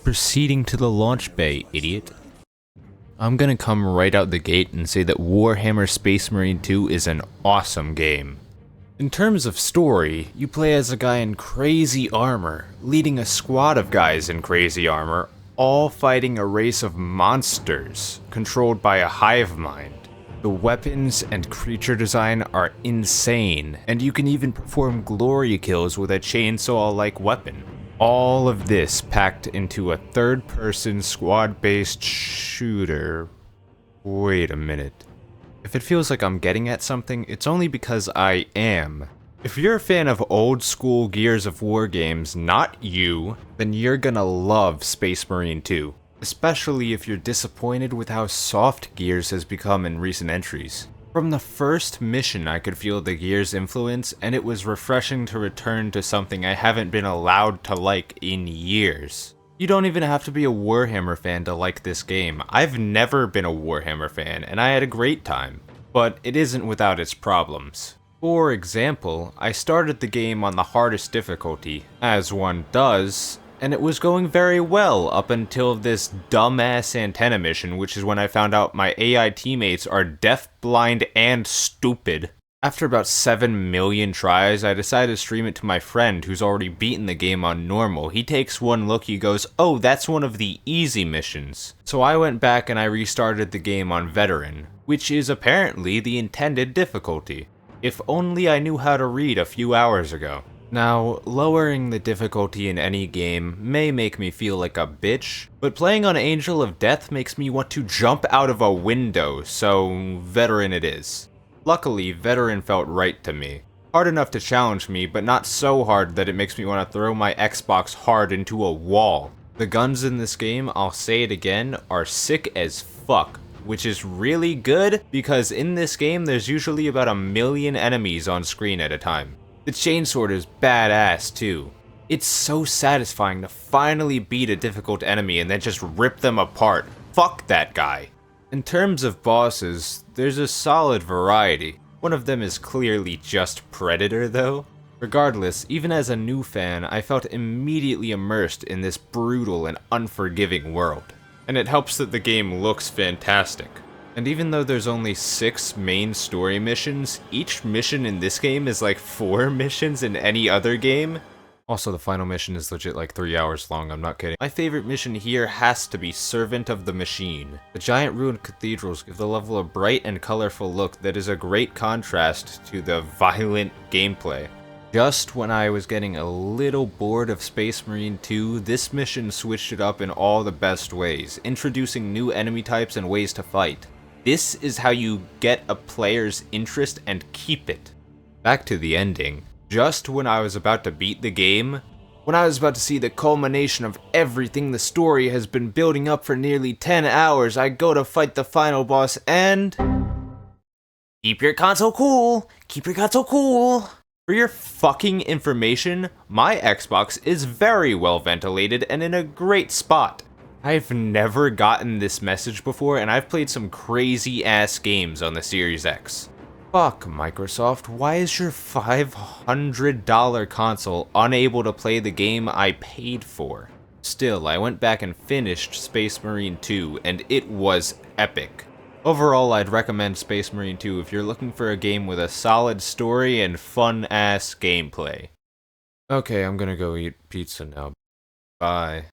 Proceeding to the launch bay, idiot. I'm gonna come right out the gate and say that Warhammer Space Marine 2 is an awesome game. In terms of story, you play as a guy in crazy armor, leading a squad of guys in crazy armor, all fighting a race of monsters, controlled by a hive mind. The weapons and creature design are insane, and you can even perform glory kills with a chainsaw-like weapon. All of this packed into a third-person squad-based shooter. Wait a minute. If it feels like I'm getting at something, it's only because I am. If you're a fan of old-school Gears of War games, not you, then you're gonna love Space Marine 2. Especially if you're disappointed with how soft Gears has become in recent entries. From the first mission I could feel the Gears influence, and it was refreshing to return to something I haven't been allowed to like in years. You don't even have to be a Warhammer fan to like this game. I've never been a Warhammer fan, and I had a great time. But it isn't without its problems. For example, I started the game on the hardest difficulty, as one does, and it was going very well up until this dumbass antenna mission, which is when I found out my AI teammates are deaf, blind, and stupid. After about 7 million tries, I decided to stream it to my friend who's already beaten the game on normal. He takes one look, he goes, "Oh, that's one of the easy missions." So I went back and I restarted the game on veteran, which is apparently the intended difficulty. If only I knew how to read a few hours ago. Now, lowering the difficulty in any game may make me feel like a bitch, but playing on Angel of Death makes me want to jump out of a window, so veteran it is. Luckily, veteran felt right to me. Hard enough to challenge me, but not so hard that it makes me want to throw my Xbox hard into a wall. The guns in this game, I'll say it again, are sick as fuck, which is really good because in this game there's usually about 1 million enemies on screen at a time. The chainsword is badass too. It's so satisfying to finally beat a difficult enemy and then just rip them apart. Fuck that guy. In terms of bosses, there's a solid variety. One of them is clearly just Predator though. Regardless, even as a new fan, I felt immediately immersed in this brutal and unforgiving world. And it helps that the game looks fantastic. And even though there's only 6 main story missions, each mission in this game is like 4 missions in any other game. Also, the final mission is legit like 3 hours long, I'm not kidding. My favorite mission here has to be Servant of the Machine. The giant ruined cathedrals give the level a bright and colorful look that is a great contrast to the violent gameplay. Just when I was getting a little bored of Space Marine 2, this mission switched it up in all the best ways, introducing new enemy types and ways to fight. This is how you get a player's interest and keep it. Back to the ending. Just when I was about to beat the game, when I was about to see the culmination of everything the story has been building up for nearly 10 hours, I go to fight the final boss and... Keep your console cool! Keep your console cool! For your fucking information, my Xbox is very well ventilated and in a great spot. I've never gotten this message before, and I've played some crazy-ass games on the Series X. Fuck, Microsoft, why is your $500 console unable to play the game I paid for? Still, I went back and finished Space Marine 2, and it was epic. Overall, I'd recommend Space Marine 2 if you're looking for a game with a solid story and fun-ass gameplay. Okay, I'm gonna go eat pizza now. Bye.